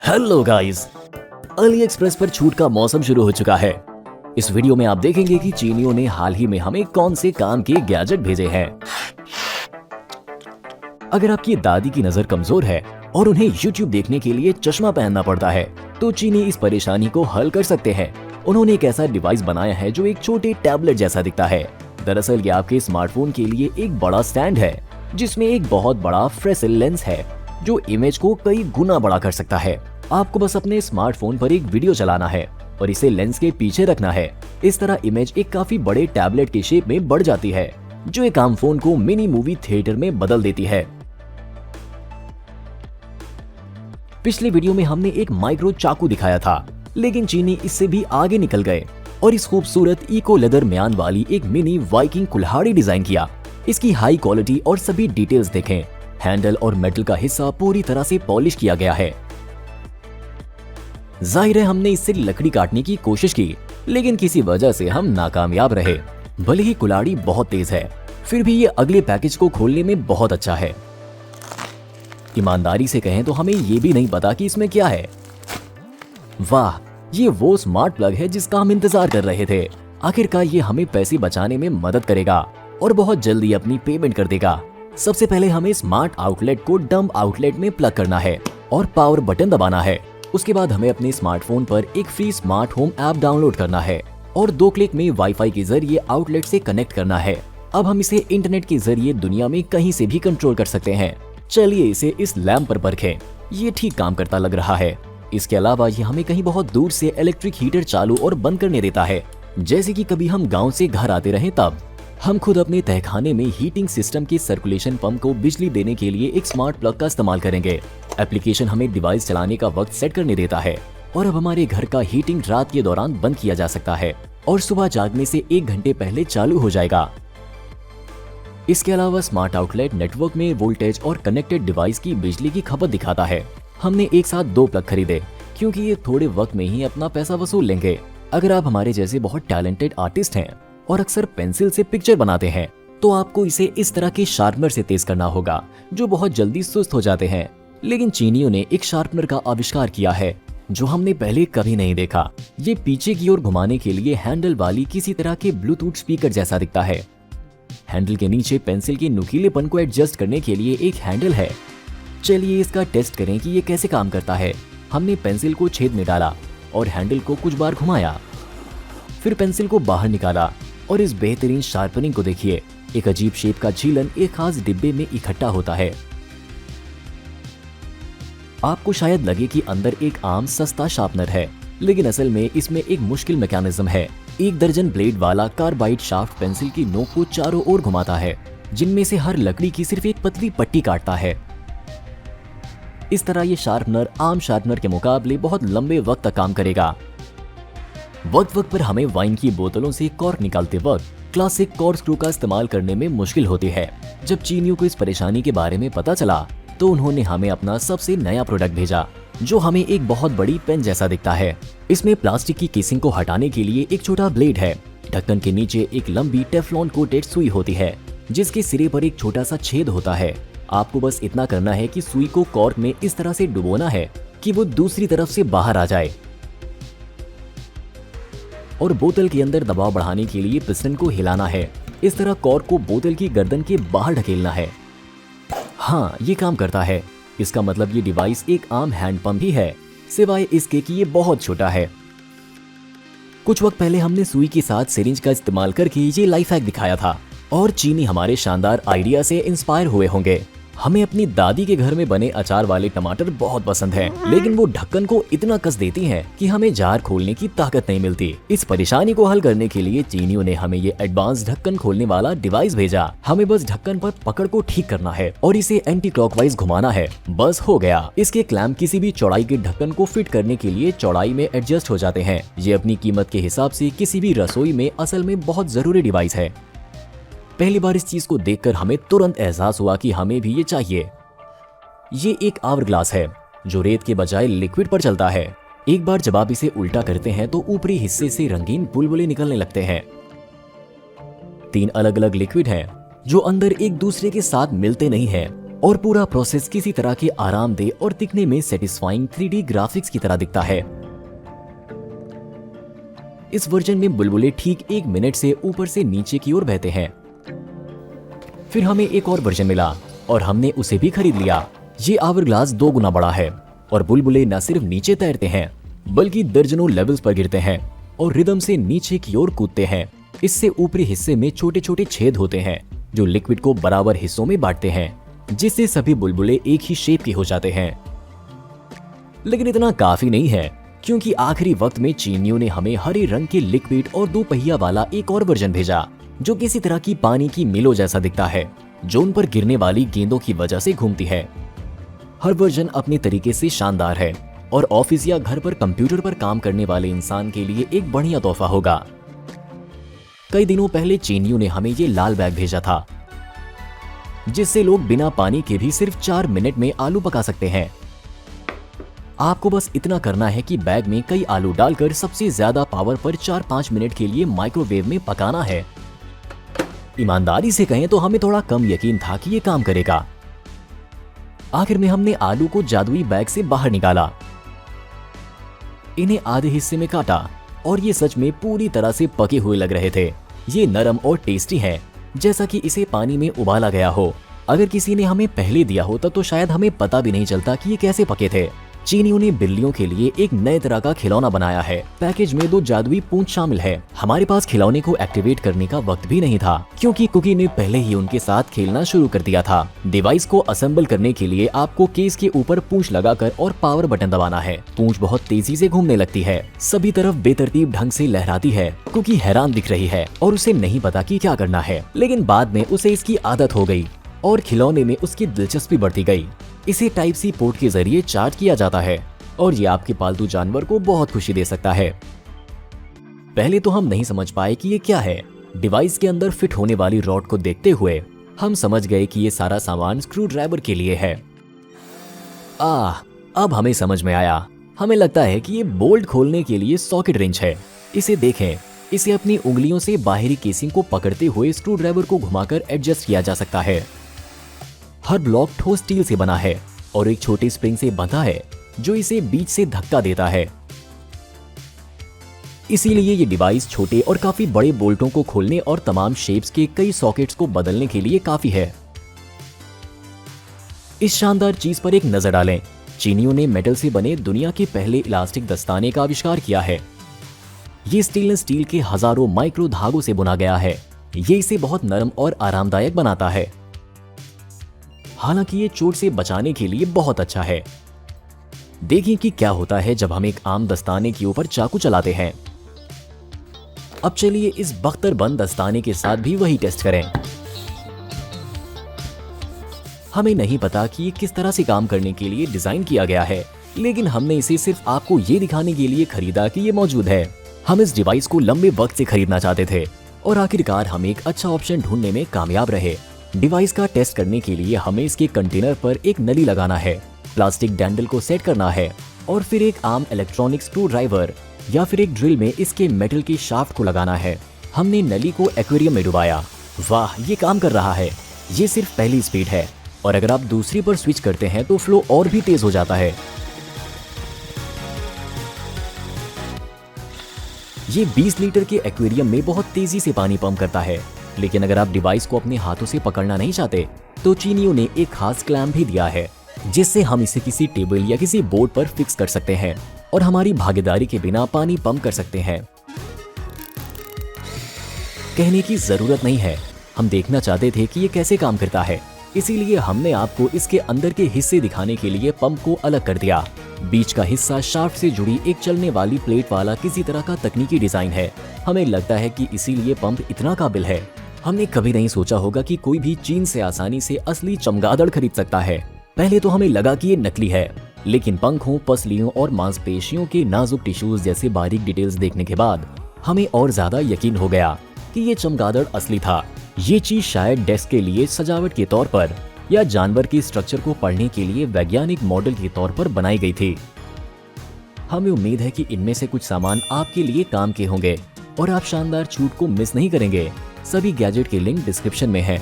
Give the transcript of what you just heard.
Hello guys, Ali express पर छूट का मौसम शुरू हो चुका है। इस वीडियो में आप देखेंगे कि चीनियों ने हाल ही में हमें कौन से काम के गैजेट भेजे हैं। अगर आपकी दादी की नजर कमजोर है और उन्हें YouTube देखने के लिए चश्मा पहनना पड़ता है, तो चीनी इस परेशानी को हल कर सकते हैं। उन्होंने एक ऐसा डिवाइस बनाया है जो एक छोटे टैबलेट जैसा दिखता है। दरअसल ये आपके स्मार्टफोन के लिए एक बड़ा स्टैंड है, जिसमें एक बहुत बड़ा फ्रेसेल लेंस है जो इमेज को कई गुना बड़ा कर सकता है। आपको बस अपने स्मार्टफोन पर एक वीडियो चलाना है और इसे लेंस के पीछे रखना है। इस तरह इमेज एक काफी बड़े टैबलेट की शेप में बढ़ जाती है, जो एक आम फोन को मिनी मूवी थिएटर में बदल देती है। पिछले वीडियो में हमने एक माइक्रो चाकू दिखाया था, लेकिन चीनी इससे भी आगे निकल गए और इस खूबसूरत इको लेदर म्यान वाली एक मिनी वाइकिंग कुल्हाड़ी डिजाइन किया। इसकी हाई क्वालिटी और सभी डिटेल्स देखें। हैंडल और मेटल का हिस्सा पूरी तरह से पॉलिश किया गया है। जाहिर है हमने इससे लकड़ी काटने की कोशिश की, लेकिन किसी वजह से हम नाकामयाब रहे। भले ही कुल्हाड़ी बहुत तेज है, फिर भी ये अगले पैकेज को खोलने में बहुत अच्छा है। ईमानदारी से कहें तो हमें ये भी नहीं पता कि इसमें क्या है। वाह, ये वो स्मार्ट प्लग है जिसका हम इंतजार कर रहे थे। आखिरकार ये हमें पैसे बचाने में मदद करेगा और बहुत जल्दी अपनी पेमेंट कर देगा। सबसे पहले हमें स्मार्ट आउटलेट को डंप आउटलेट में प्लग करना है और पावर बटन दबाना है। उसके बाद हमें अपने स्मार्टफोन पर एक free smart home app download करना है और 2 क्लिक में वाईफाई के जरिए आउटलेट से कनेक्ट करना है। अब हम इसे इंटरनेट के जरिए दुनिया में कहीं से भी कंट्रोल कर सकते हैं। चलिए इसे इस लैंप पर परखें। ये ठीक काम करता लग रहा है। इसके अलावा ये हमें कहीं बहुत दूर से इलेक्ट्रिक हीटर चालू और बंद करने देता है, जैसे कि कभी हम गाँव से घर आते रहे तब। हम खुद अपने तहखाने में हीटिंग सिस्टम के सर्कुलेशन पंप को बिजली देने के लिए एक स्मार्ट प्लग का इस्तेमाल करेंगे। एप्लीकेशन हमें डिवाइस चलाने का वक्त सेट करने देता है और अब हमारे घर का हीटिंग रात के दौरान बंद किया जा सकता है और सुबह जागने से 1 घंटे पहले चालू हो जाएगा। इसके अलावा स्मार्ट आउटलेट नेटवर्क में वोल्टेज और कनेक्टेड डिवाइस की बिजली की खपत दिखाता है। हमने एक साथ 2 प्लग खरीदे क्योंकि ये थोड़े वक्त में ही अपना पैसा वसूल लेंगे। अगर आप हमारे जैसे बहुत टैलेंटेड आर्टिस्ट हैं और अक्सर पेंसिल से पिक्चर बनाते हैं, तो आपको इसे इस तरह के शार्पनर से तेज करना होगा जो बहुत जल्दी सुस्त हो जाते हैं। लेकिन चीनियों ने एक शार्पनर का आविष्कार किया है जो हमने पहले कभी नहीं देखा। ये पीछे की ओर घुमाने के लिए हैंडल वाली किसी तरह के ब्लूटूथ स्पीकर जैसा दिखता है। हैंडल के नीचे पेंसिल के नुकीलेपन को एडजस्ट करने के लिए एक हैंडल है। चलिए इसका टेस्ट करें कि ये कैसे काम करता है। हमने पेंसिल को छेद में डाला और हैंडल को कुछ बार घुमाया, फिर पेंसिल को बाहर निकाला और इस बेहतरीन शार्पनिंग को देखिए। एक अजीब शेप का झीलन एक खास डिब्बे में इकट्ठा होता है। आपको शायद लगे कि अंदर एक आम सस्ता शार्पनर है, लेकिन असल में इसमें एक मुश्किल मैकेनिज्म है। 1 दर्जन ब्लेड वाला कार्बाइड शाफ्ट पेंसिल की नोक को चारों ओर घुमाता है, जिनमें से हर लकड़ी की सिर्फ एक पतली पट्टी काटता है। इस तरह ये शार्पनर आम शार्पनर के मुकाबले बहुत लंबे वक्त तक काम करेगा। वक्त पर हमें वाइन की बोतलों से कॉर्क निकालते वक्त क्लासिक कॉर्क स्क्रू का इस्तेमाल करने में मुश्किल होती है। जब चीनियों को इस परेशानी के बारे में पता चला, तो उन्होंने हमें अपना सबसे नया प्रोडक्ट भेजा, जो हमें एक बहुत बड़ी पेन जैसा दिखता है। इसमें प्लास्टिक की केसिंग को हटाने के लिए एक छोटा ब्लेड है। ढक्कन के नीचे एक लंबी टेफ्लॉन कोटेड सुई होती है, जिसके सिरे पर एक छोटा सा छेद होता है। आपको बस इतना करना है कि सुई को कॉर्क में इस तरह से डुबोना है कि वो दूसरी तरफ से बाहर आ जाए और बोतल के अंदर दबाव बढ़ाने के लिए पिस्टन को हिलाना है। इस तरह कॉर्क को बोतल की गर्दन के बाहर ढकेलना है। हाँ, ये काम करता है। इसका मतलब ये डिवाइस एक आम हैंड पंप ही है, सिवाय इसके कि ये बहुत छोटा है। कुछ वक्त पहले हमने सुई के साथ सिरिंज का इस्तेमाल करके ये लाइफ हैक दिखाया था और चीनी हमारे शानदार आइडिया से इंस्पायर हुए होंगे। हमें अपनी दादी के घर में बने अचार वाले टमाटर बहुत पसंद हैं, लेकिन वो ढक्कन को इतना कस देती हैं कि हमें जार खोलने की ताकत नहीं मिलती। इस परेशानी को हल करने के लिए चीनियों ने हमें ये एडवांस ढक्कन खोलने वाला डिवाइस भेजा। हमें बस ढक्कन पर पकड़ को ठीक करना है और इसे एंटी क्लॉकवाइज घुमाना है। बस हो गया। इसके क्लैंप किसी भी चौड़ाई के ढक्कन को फिट करने के लिए चौड़ाई में एडजस्ट हो जाते हैं। ये अपनी कीमत के हिसाब से किसी भी रसोई में असल में बहुत जरूरी डिवाइस है। पहली बार इस चीज को देखकर हमें तुरंत एहसास हुआ कि हमें भी ये चाहिए। ये एक आवर ग्लास है जो रेत के बजाय लिक्विड पर चलता है। एक बार जब आप इसे उल्टा करते हैं तो ऊपरी हिस्से से रंगीन बुलबुले निकलने लगते हैं। 3 अलग अलग लिक्विड हैं जो अंदर एक दूसरे के साथ मिलते नहीं हैं। और पूरा प्रोसेस किसी तरह के आरामदेह और दिखने में सेटिस्फाइंग 3D ग्राफिक्स की तरह दिखता है। इस वर्जन में बुलबुले ठीक 1 मिनट से ऊपर से नीचे की ओर बहते हैं। फिर हमें एक और वर्जन मिला और हमने उसे भी खरीद लिया। ये आवर-ग्लास 2 गुना बड़ा है और बुलबुले न सिर्फ नीचे तैरते हैं बल्कि दर्जनों लेवल्स पर गिरते हैं और रिदम से नीचे की ओर कूदते हैं। इससे ऊपरी हिस्से में छोटे छोटे छेद होते हैं जो लिक्विड को बराबर हिस्सों में बांटते हैं, जिससे सभी बुलबुले एक ही शेप के हो जाते हैं। लेकिन इतना काफी नहीं है, क्योंकि आखिरी वक्त में चीनियों ने हमें हरे रंग के लिक्विड और 2 पहिया वाला एक और वर्जन भेजा जो किसी तरह की पानी की मिलो जैसा दिखता है, जो उन पर गिरने वाली गेंदों की वजह से घूमती है। हर वर्जन अपने तरीके से शानदार है और ऑफिस या घर पर कंप्यूटर पर काम करने वाले इंसान के लिए एक बढ़िया तोहफा होगा। कई दिनों पहले चीनियों ने हमें ये लाल बैग भेजा था, जिससे लोग बिना पानी के भी सिर्फ 4 मिनट में आलू पका सकते हैं। आपको बस इतना करना है कि बैग में कई आलू डालकर सबसे ज्यादा पावर पर 4-5 मिनट के लिए माइक्रोवेव में पकाना है। ईमानदारी से कहें तो हमें थोड़ा कम यकीन था कि ये काम करेगा। आखिर में हमने आलू को जादुई बैग से बाहर निकाला, इन्हें आधे हिस्से में काटा और ये सच में पूरी तरह से पके हुए लग रहे थे। ये नरम और टेस्टी है, जैसा कि इसे पानी में उबाला गया हो। अगर किसी ने हमें पहले दिया होता तो शायद हमें पता भी नहीं चलता कि ये कैसे पके थे। चीनियों ने बिल्लियों के लिए एक नए तरह का खिलौना बनाया है। पैकेज में 2 जादुई पूंछ शामिल है। हमारे पास खिलौने को एक्टिवेट करने का वक्त भी नहीं था, क्योंकि कुकी ने पहले ही उनके साथ खेलना शुरू कर दिया था। डिवाइस को असेंबल करने के लिए आपको केस के ऊपर पूंछ लगाकर और पावर बटन दबाना है। पूंछ बहुत तेजी से घूमने लगती है, सभी तरफ बेतरतीब ढंग से लहराती है। कुकी हैरान दिख रही है और उसे नहीं पता कि क्या करना है, लेकिन बाद में उसे इसकी आदत हो गई और खिलौने में उसकी दिलचस्पी बढ़ती गई। इसे टाइप सी पोर्ट के जरिए चार्ज किया जाता है और ये आपके पालतू जानवर को बहुत खुशी दे सकता है। पहले तो हम नहीं समझ पाए कि ये क्या है। डिवाइस के अंदर फिट होने वाली रॉड को देखते हुए हम समझ गए कि ये सारा सामान स्क्रू ड्राइवर के लिए है। अब हमें समझ में आया। हमें लगता है कि ये बोल्ट खोलने के लिए सॉकेट रिंच है। इसे देखें, इसे अपनी उंगलियों से बाहरी केसिंग को पकड़ते हुए स्क्रू ड्राइवर को घुमाकर एडजस्ट किया जा सकता है। हर ब्लॉक ठोस स्टील से बना है और एक छोटे स्प्रिंग से बंधा है जो इसे बीच से धक्का देता है। इसीलिए ये डिवाइस छोटे और काफी बड़े बोल्टों को खोलने और तमाम शेप्स के कई सॉकेट्स को बदलने के लिए काफी है। इस शानदार चीज पर एक नजर डालें। चीनियों ने मेटल से बने दुनिया के पहले इलास्टिक दस्ताने का आविष्कार किया है। ये स्टेनलेस स्टील के हजारों माइक्रो धागों से बुना गया है। ये इसे बहुत नरम और आरामदायक बनाता है। हालांकि ये चोट से बचाने के लिए बहुत अच्छा है। देखें कि क्या होता है जब हम एक आम दस्ताने के ऊपर चाकू चलाते हैं। अब चलिए इस बख्तरबंद दस्ताने के साथ भी वही टेस्ट करें। हमें नहीं पता कि ये किस तरह से काम करने के लिए डिजाइन किया गया है, लेकिन हमने इसे सिर्फ आपको ये दिखाने के लिए खरीदा कि ये मौजूद है। हम इस डिवाइस को लंबे वक्त से खरीदना चाहते थे और आखिरकार हम एक अच्छा ऑप्शन ढूंढने में कामयाब रहे। डिवाइस का टेस्ट करने के लिए हमें इसके कंटेनर पर एक नली लगाना है, प्लास्टिक डैंडल को सेट करना है और फिर एक आम इलेक्ट्रॉनिक स्क्रू ड्राइवर या फिर एक ड्रिल में इसके मेटल के शाफ्ट को लगाना है। हमने नली को एक्वेरियम में डुबाया। वाह, ये काम कर रहा है। ये सिर्फ पहली स्पीड है और अगर आप दूसरी पर स्विच करते हैं तो फ्लो और भी तेज हो जाता है। ये 20 लीटर के एक्वेरियम में बहुत तेजी से पानी पंप करता है, लेकिन अगर आप डिवाइस को अपने हाथों से पकड़ना नहीं चाहते तो चीनियों ने एक खास क्लैंप भी दिया है, जिससे हम इसे किसी टेबल या किसी बोर्ड पर फिक्स कर सकते हैं और हमारी भागीदारी के बिना पानी पंप कर सकते हैं। कहने की जरूरत नहीं है, हम देखना चाहते थे कि ये कैसे काम करता है, इसीलिए हमने आपको इसके अंदर के हिस्से दिखाने के लिए पंप को अलग कर दिया। बीच का हिस्सा शाफ्ट से जुड़ी एक चलने वाली प्लेट वाला किसी तरह का तकनीकी डिजाइन है। हमें लगता है कि इसीलिए पंप इतना काबिल है। हमने कभी नहीं सोचा होगा कि कोई भी चीन से आसानी से असली चमगादड़ खरीद सकता है। पहले तो हमें लगा कि ये नकली है, लेकिन पंखों, पसलियों और मांसपेशियों के नाजुक टिश्यूज जैसे बारीक डिटेल्स देखने के बाद हमें और ज्यादा यकीन हो गया कि ये चमगादड़ असली था। ये चीज शायद डेस्क के लिए सजावट के तौर पर या जानवर के स्ट्रक्चर को पढ़ने के लिए वैज्ञानिक मॉडल के तौर पर बनाई गई थी। हमें उम्मीद है कि इनमें से कुछ सामान आपके लिए काम के होंगे और आप शानदार छूट को मिस नहीं करेंगे। सभी गैजेट के लिंक डिस्क्रिप्शन में है।